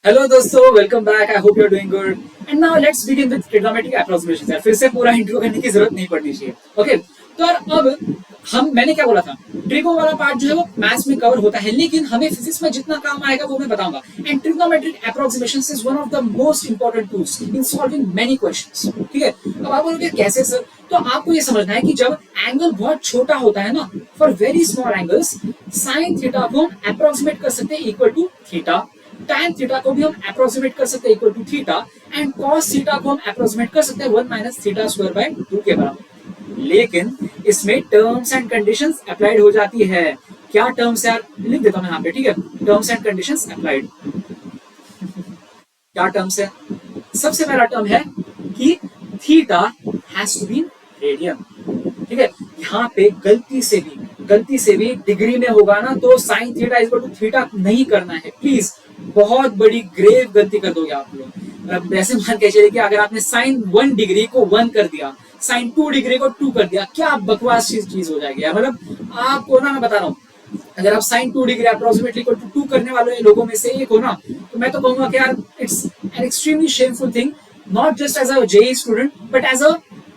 Hello दोस्तों, welcome back. I hope you are doing good and now let's begin with trigonometric approximation. यार फिर से पूरा intro करने की जरूरत नहीं पड़नी चाहिए। ओके, तो यार अब मैंने क्या बोला था, ट्रिगो वाला पार्ट जो है वो मैथ्स में कवर होता है, लेकिन हमें फिजिक्स में जितना काम आएगा वो मैं बताऊंगा। And trigonometric approximations is one of the most important tools in solving many questions. ठीक है, अब आप बोलोगे कैसे सर? तो आपको ये समझना है कि जब एंगल बहुत छोटा होता है ना, for very small angles, sine theta को हम अप्रोक्सीमेट कर सकते हैं equal to theta, tan theta को भी हम अप्रोक्सीमेट कर सकते हैं equal to theta, and cos theta को हम अप्रोक्सीमेट कर सकते हैं 1 माइनस थीटा स्क्वायर बाय 2 के बराबर। लेकिन इसमें टर्म्स एंड कंडीशंस अप्लाइड हो जाती है। क्या टर्म्स यार, लिख देता हूं मैं यहाँ पे। ठीक है, टर्म्स एंड कंडीशंस अप्लाइड। क्या टर्म्स है? सबसे पहला टर्म है कि theta has to be radian. ठीक है, यहाँ पे गलती से भी डिग्री में होगा ना तो sine theta equal to theta नहीं करना है प्लीज। बहुत बड़ी ग्रेव गलती कर दोगे आप लोग। वैसे मान के चलिए कि अगर आपने साइन 1 डिग्री को 1 कर दिया, साइन 2 डिग्री को 2 कर दिया, क्या बकवास चीज हो जाएगी यार। मतलब आपको ना, मैं बता रहा हूँ, अगर आप sine 2 degree approximately equal to 2 करने वाले लोगों में से एक हो ना, तो मैं तो कहूंगा कि यार it's an extremely shameful thing, not just as a JEE student but as a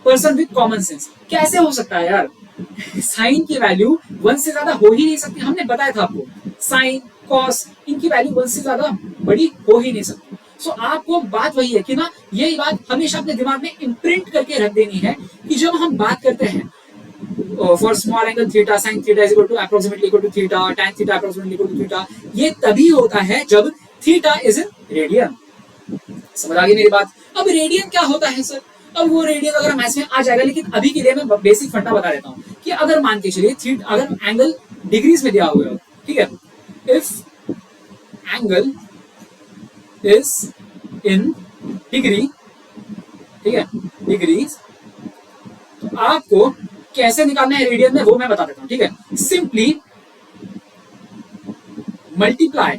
person with common sense. कैसे हो सकता है यार? साइन की वैल्यू 1 से ज्यादा हो ही नहीं सकती। हमने बताया था आपको, साइन कॉस इनकी वैल्यू 1 से ज्यादा बड़ी हो ही नहीं सकती। सो आपको बात वही है कि ना, यही बात हमेशा अपने दिमाग में इम्प्रिंट करके रख देनी है कि जब हम बात करते हैं for small angle theta, sine theta is equal to approximately equal to theta, tan theta approximately equal to theta, ये तभी होता है जब थीटा इज इन रेडियन। समझ आ गई मेरी बात? अब रेडियन क्या होता है सर? अब वो रेडियन अगर मैथ्स में आ जाएगा, लेकिन अभी के लिए मैं बेसिक फंडा बता देता हूँ कि अगर मान के चलिए थीटा, अगर एंगल डिग्रीज में दिया हुआ है, ठीक है, if angle is in degree, ठीक है, डिग्रीज, तो आपको कैसे निकालना है रेडियन में वो मैं बता देता हूं। ठीक है, simply multiply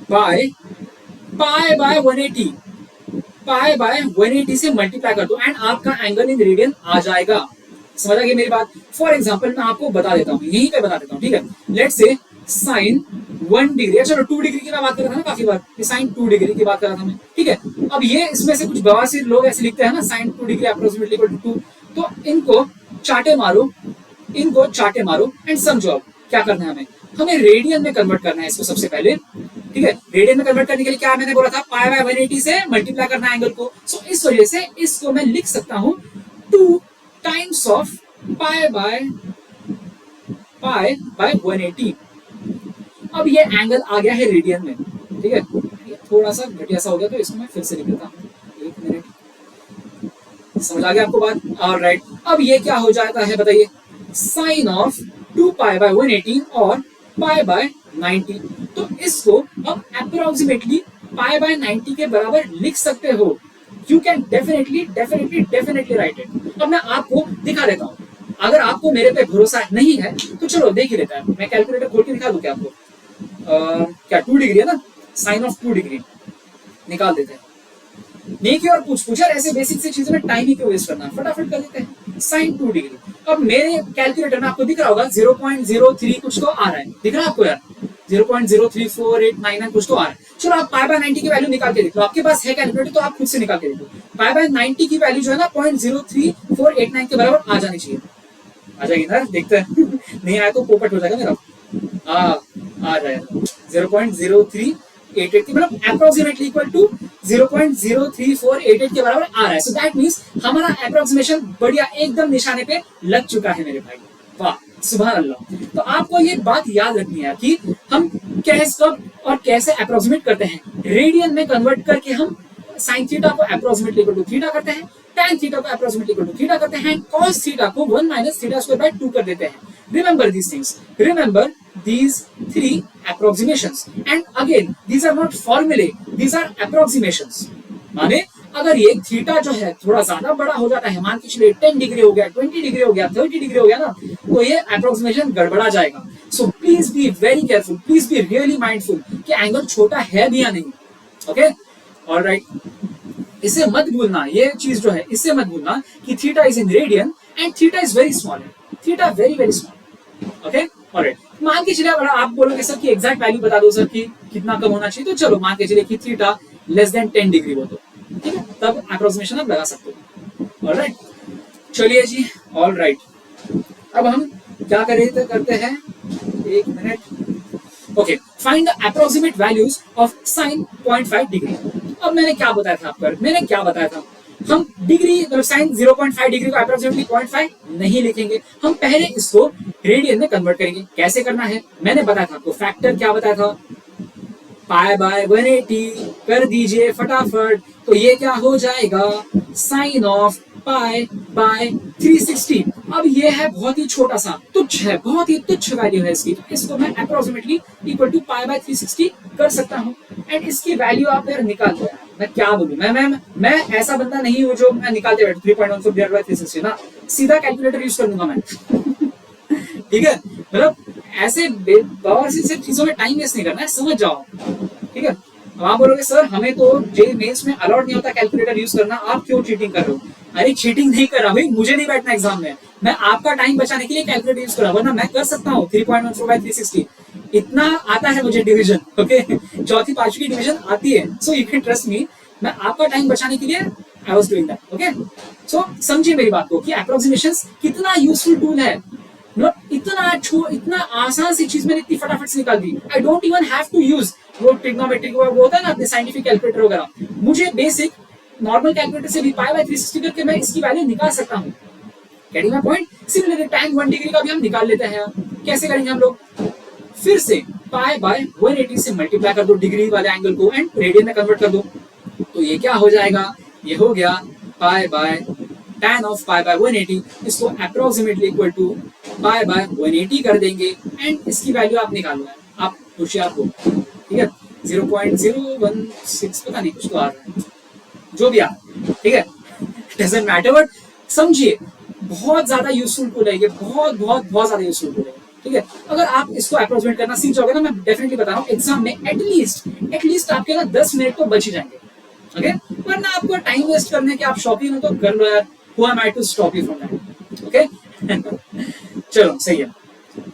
by pi by 180, pi by 180 से मल्टीप्लाई कर दो एंड आपका एंगल इन रेडियन आ जाएगा। समझ आ गई मेरी बात? फॉर एग्जांपल मैं आपको बता देता हूँ, यहीं पे बता देता हूँ। ठीक है, लेट्स से साइन 1 डिग्री, चलो 2 डिग्री की मैं बात कर रहा था ना काफी बार, साइन 2 डिग्री की बात कर रहा था मैं। ठीक है, अब ये इसमें से कुछ बवासीर लोग ऐसे लिखते हैं ना, sine 2 degree approximately equal to 2, तो इनको चाटे मारो एंड समझो अब क्या करना है। हमें रेडियन में कन्वर्ट करना है इसको सबसे पहले। ठीक है, रेडियन में कन्वर्ट करने के लिए क्या मैंने बोला था, पाई बाय 180 से मल्टीप्लाई करना है एंगल को। सो इस वजह से इसको मैं लिख सकता हूं 2 टाइम्स ऑफ पाई बाय 180। अब ये एंगल आ गया है रेडियन में। ठीक है, ये थोड़ा सा घटिया सा हो गया तो इसको मैं फिर से लिख देता हूं, 1 मिनट। समझ आ गया आपको बात? ऑलराइट, अब ये क्या हो जाता है बताइए, साइन ऑफ 2 पाई बाय 180 और पाई बाय 90। तो इसको अब अप्रोक्सीमेटली पाई बाय 90 के बराबर लिख सकते हो। You can definitely right it. अब मैं आपको दिखा देता हूं, अगर आपको मेरे पे भरोसा नहीं है तो चलो देख ही लेता है। मैं कैलकुलेटर खोल के दिखा दूं क्या आपको? क्या 2 डिग्री है ना, साइन ऑफ 2 डिग्री निकाल देते हैं। नहीं कि और पूछ यार, ऐसे बेसिक सी चीजों में टाइम ही क्यों वेस्ट करना है, फटाफट कर देते हैं। साइन 2 डिग्री, अब मेरे कैलकुलेटर में आपको दिख रहा होगा 0.03 कुछ तो आ रहा है, दिख रहा है आपको यार? 0.034899 कुछ तो आ रहा है। चलो आप पाई बाय 90 की वैल्यू निकाल के देखो, आपके पास है कैलकुलेटर तो आप खुद से निकाल के देखो। पाई बाय 90 की वैल्यू जो है ना 0.03489 के बराबर आ जानी चाहिए। आ जाएगी ना? देखते हैं। नहीं आया तो पोपट हो जाएगा मेरा। आ जाएगा 0.0388 की, मतलब अप्रोक्सीमेटली इक्वल टू 0.03488 के बराबर आ रहा है। सो दैट मींस हमारा अप्रोक्सीमेशन बढ़िया एकदम निशाने पे लग चुका है मेरे भाई। वाह, सुभान अल्लाह। तो आपको ये बात याद रखनी है कि हम कैसे अप्रोक्सीमेट करते हैं। रेडियन में कन्वर्ट करके हम साइन थीटा को अप्रोक्सीमेटली इक्वल टू थीटा करते हैं, tan थीटा को अप्रोक्सीमेटली इक्वल टू थीटा करते हैं, cos थीटा को 1 माइनस थीटा स्क्वायर बाय 2 कर देते हैं। Remember these things, remember these 3 approximations, and again these are not formulae, these are approximations। माने अगर ये थीटा जो है थोड़ा ज्यादा बड़ा हो जाता है, मान के चलिए 10 डिग्री हो गया, 20 डिग्री हो गया, 30 डिग्री हो गया ना, तो ये अप्रोक्सीमेशन गड़बड़ा जाएगा। So please be very careful, please be really mindful कि एंगल छोटा है भी या नहीं। ओके, ऑलराइट, इसे मत भूलना, ये चीज जो है इससे मत भूलना कि theta is in radian and theta is very small, theta very very small. Okay, alright, मान के चलिए अगर आप बोलोगे सर कि एग्जैक्ट वैल्यू बता दो सर कि कितना कम होना चाहिए, तो चलो मान के चलिए कि थीटा लेस देन 10 डिग्री हो तो ठीक है, तब अप्रोक्सीमेशन आप लगा सकते हो। ऑलराइट, चलिए जी, ऑलराइट, अब हम क्या करते हैं, एक minute. Okay, find the approximate values of sine 0.5 degree. अब मैंने क्या बताया था आपको, मैंने क्या बताया था, हम डिग्री मतलब साइन 0.5 डिग्री को अप्रोक्सीमेटली 0.5 नहीं लिखेंगे, हम पहले इसको रेडियन में कन्वर्ट करेंगे। कैसे करना है मैंने बताया था आपको, फैक्टर क्या बताया था, पाई बाय 180 कर दीजिए फटाफट, तो ये क्या हो जाएगा, साइन ऑफ पाई बाय 360। अब ये है बहुत ही छोटा सा, तुच्छ है, बहुत ही तुच्छ वैल्यू है इसकी, तो इसको मैं approximately equal to pi by 360 कर सकता हूँ। एंड इसकी वैल्यू आप यार निकाल दो, मैं क्या बोलूं, मैं ऐसा बंदा नहीं हूं जो मैं निकालते बैठूं 3.14 डिवाइड बाय 360 ना, सीधा कैलकुलेटर यूज कर लूंगा मैं ठीक है, मतलब ऐसे पावर से चीजों में टाइम वेस्ट नहीं करना है, समझ जाओ। ठीक है, अब आप बोलोगे सर हमें तो जे मेंस में अलाउड नहीं होता कैलकुलेटर यूज करना, आप क्यों चीटिंग कर रहे हो? अरे चीटिंग नहीं कर रहा भाई, मुझे नहीं बैठना एग्जाम में, मैं आपका टाइम बचाने के लिए कैलकुलेटर यूज कर रहा हूं, वरना मैं कर सकता हूँ 3.14 बाय 360, इतना आता है मुझे डिवीजन। ओके, चौथी पांचवी डिवीजन आती है, so you can trust me, मैं आपका टाइम बचाने के लिए I was doing that. Okay, so समझिए मेरी बात को कि अप्रोक्सीमेशंस कितना यूजफुल टूल है, इतना आसान सी चीज मैंने इतनी फटाफट से निकाल दी। I don't even have to use वो ट्रिग्नोमेट्रिक वो होता है ना अपने साइंटिफिक कैलकुलेटर वगैरह, मुझे बेसिक नॉर्मल कैलकुलेटर से भी पाई बाय 360 करके मैं इसकी वैल्यू निकाल सकता हूँ। Getting my point? Similarly tan 1 degree का भी हम निकाल लेते हैं। कैसे करेंगे हम लोग, फिर से पाई बाय 180 से मल्टीप्लाई कर दो डिग्री वाले एंगल को एंड रेडियन में कन्वर्ट कर दो, तो ये क्या हो जाएगा, ये हो गया pi by tan of pi by 180, इसको approximately equal to pi by 180 कर देंगे एंड इसकी वैल्यू आप निकालो, आप होशियार हो। ठीक है, 0.016 पता नहीं कुछ तो आ रहा है, जो भी आ, ठीक है, डजंट मैटर, बट समझिए बहुत ज्यादा यूजफुल टूल है ये, बहुत बहुत बहुत ज्यादा यूजफुल टूल है। ठीक है, अगर आप इसको अप्रोक्सीमेट करना सीख जाओगे ना, मैं डेफिनेटली बता रहा हूँ एग्जाम में एटलीस्ट आपके ना 10 मिनट तो बच ही जाएंगे। ओके, वरना आपको टाइम वेस्ट करने के आप शौकीन हो तो कर लो यार, who am I to stop you from that? Okay चलो सही है।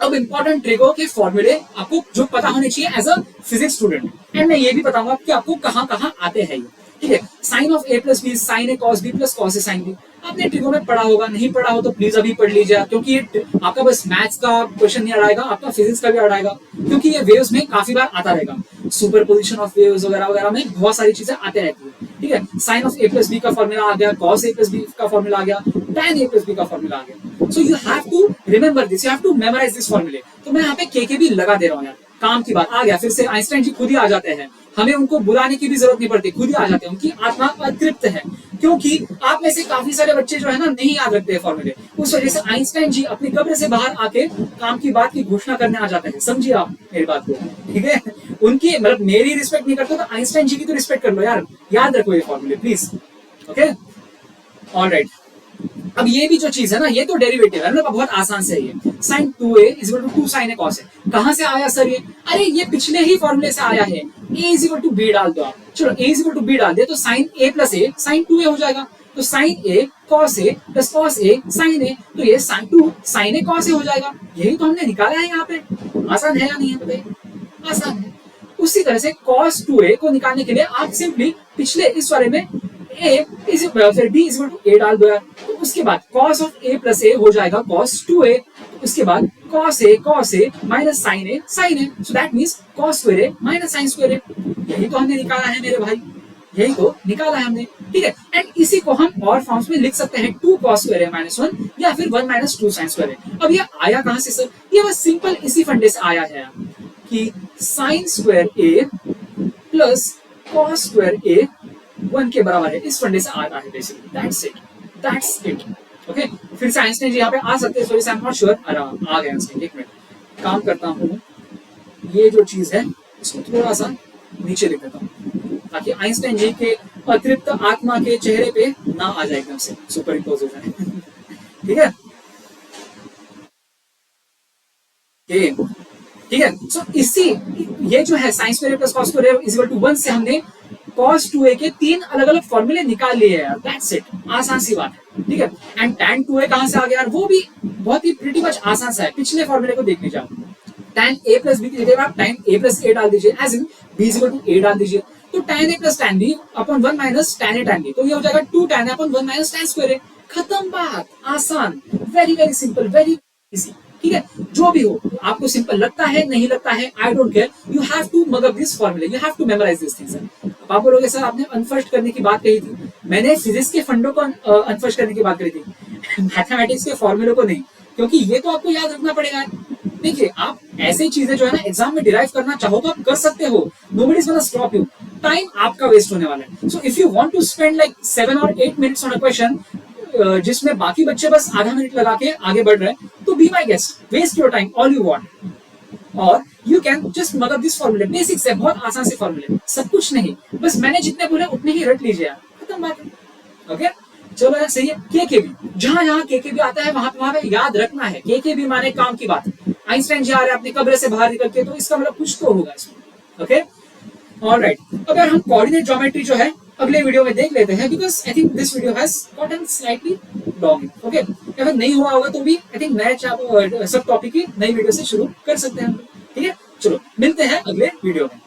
अब इंपॉर्टेंट ट्रिको के फॉर्मूले आपको जो पता होने चाहिए as a physics student, and मैं ये भी बताऊंगा कि आपको कहाँ कहाँ आते हैं ये। ठीक है, sine of A plus B sine A cos B plus cos A sine B, आपने ट्रिको में पढ़ा होगा, नहीं पढ़ा हो तो प्लीज अभी पढ़ लीजिए, क्योंकि ये आपका बस मैथ्स का क्वेश्चन नहीं अड़ाएगा, आपका फिजिक्स का भी अड़ाएगा, क्योंकि ये वेव्स में काफी बार आता रहेगा, सुपर पोजिशन ऑफ वेव्स वगैरह वगैरह में बहुत सारी चीजें आते रहती है। ठीक है, sine of A plus B का फॉर्मूला आ गया, कॉस ए प्लस बी का फॉर्मूला आ गया, tan ए प्लस बी का फॉर्मूला आ गया, so you have to remember this, you have to memorise this फॉर्मूले। तो मैं यहाँ पे के भी लगा दे रहा हूँ यार, काम की बात आ गया, फिर से आइंस्टाइन जी खुद ही आ जाते हैं, हमें उनको बुलाने की भी जरूरत नहीं पड़ती, खुद ही आ जाते हैं, उनकी आत्मा अतृप्त है, क्योंकि आप में से काफी सारे बच्चे जो है ना नहीं याद रखते हैं फॉर्मूले, उस वजह से आइंस्टाइन जी अपनी कब्र से बाहर आके काम की बात की घोषणा करने आ जाते हैं, समझिए आप मेरी बात को। ठीक है, उनकी मतलब मेरी रिस्पेक्ट नहीं करते तो आइंस्टाइन जी की तो रिस्पेक्ट कर लो यार, याद रखो ये फॉर्मूले प्लीज। ओके, ऑलराइट, अब ये भी जो चीज है ना, ये तो डेरिवेटिव है ना, बहुत आसान से ये sin 2a is equal to 2 sin a cos a, कहां से आया सर ये, अरे ये पिछले ही फॉर्मूले से आया है, a is equal to b डाल दो आप, चलो a is equal to b डाल दे तो sin a plus a sin 2a हो जाएगा, तो sin a cos a plus cos a sin a, तो ये sin 2 sin a cos a हो जाएगा, यही तो हमने निकाला है यहाँ पे। आसान है या नहीं है बताइए, आसान है। उसी तरह से cos 2a को निकालने के लिए आप सिंपली पिछले इस वाले में a इज फिर b is equal to a डाल दो यार, तो उसके बाद cos of a plus a हो जाएगा cos 2a, उसके बाद cos a minus sin a sin a, so that means cos square a minus sin square a, यही तो हमने निकाला है मेरे भाई, यही तो निकाला है हमने। ठीक है, एंड इसी को हम और फॉर्म्स में लिख सकते हैं 2 cos स्क्वायर a माइनस 1 या फिर 1 माइनस 2 sin स्क्वायर a। अब ये आया कहां से सर, ये बस सिंपल इसी फंडे से आया है कि sin square a plus cos square a 1 के बराबर है, इस फंडे से आता है बेसिकली, दैट्स इट। ओके, फिर से आइंस्टाइन जी यहाँ पे आ सकते हैं, sorry I am not sure, आ गए आइंस्टाइन, एक मिनट काम करता हूँ, ये जो चीज है इसको थोड़ा सा नीचे लिख देता हूँ ताकि आइंस्टाइन जी के अतृप्त आत्मा के चेहरे पे ना आ जाए, एकदम से सुपर इम्पोज हो जाए। ठीक है, ठीक है, सो इसी ये जो है sine square plus cos square is equal to 1 से हमने cos 2a के 3 अलग अलग फॉर्मूले निकाल लिए यार, दैट्स इट, आसान सी बात है। ठीक है, एंड tan 2a कहां से आ गया यार, वो भी बहुत ही प्रीटी मच आसान सा है, पिछले फॉर्मूले को देखने जाओ। tan a प्लस बी की जगह आप tan a प्लस ए डाल दीजिए, as in b is equal to A डाल दीजिए, तो tan a plus tan b upon 1 minus tan a tan b, तो ये हो जाएगा 2 tan a upon 1 minus tan square a। खत्म बात, आसान, very very simple, very easy. ठीक है, जो भी हो आपको सिंपल लगता है नहीं लगता है, I don't care, you have to mug up this formula, you have to memorise this things. अब आप बोलोगे सर आपने अनफर्स्ट करने की बात कही थी, मैंने फिजिक्स के फंडों को अनफर्स्ट करने की बात करी थी, मैथमेटिक्स के फॉर्मूलों को नहीं, क्योंकि ये तो आपको याद रखना पड़ेगा। देखिए आप ऐसी चीजें जो है ना एग्जाम में डिराइव करना चाहो तो आप कर सकते हो, nobody is gonna stop you, time आपका वेस्ट होने वाला है। So if you want to spend like 7 और 8 मिनट्स ऑन अ क्वेश्चन जिसमें बाकी बच्चे बस आधा मिनट लगा के आगे बढ़ रहे हैं, तो be my guest, waste your time all you want, और you can just mug up this फॉर्मूले, बेसिक्स है, बहुत आसान से फॉर्मूले, सब कुछ नहीं, बस मैंने जितने बोले उतने ही रट लीजिए, खत्म बात है। ओके चलो यार सही है। केकेबी, जहां जहां केकेबी आता है वहां पे याद रखना है, केकेबी माने काम की बात। आइंस्टाइन जी आ रहे हैं अपने कब्र से बाहर निकल के, तो इसका मतलब कुछ तो होगा इसमें। ओके ऑलराइट, अगर हम कोऑर्डिनेट ज्योमेट्री जो है अगले वीडियो में देख लेते हैं, because I think this video has gotten slightly long. Okay अगर नहीं हुआ होगा तो भी आई थिंक नए सब टॉपिक की नई वीडियो से शुरू कर सकते हैं हम। ठीक है चलो मिलते हैं अगले वीडियो में।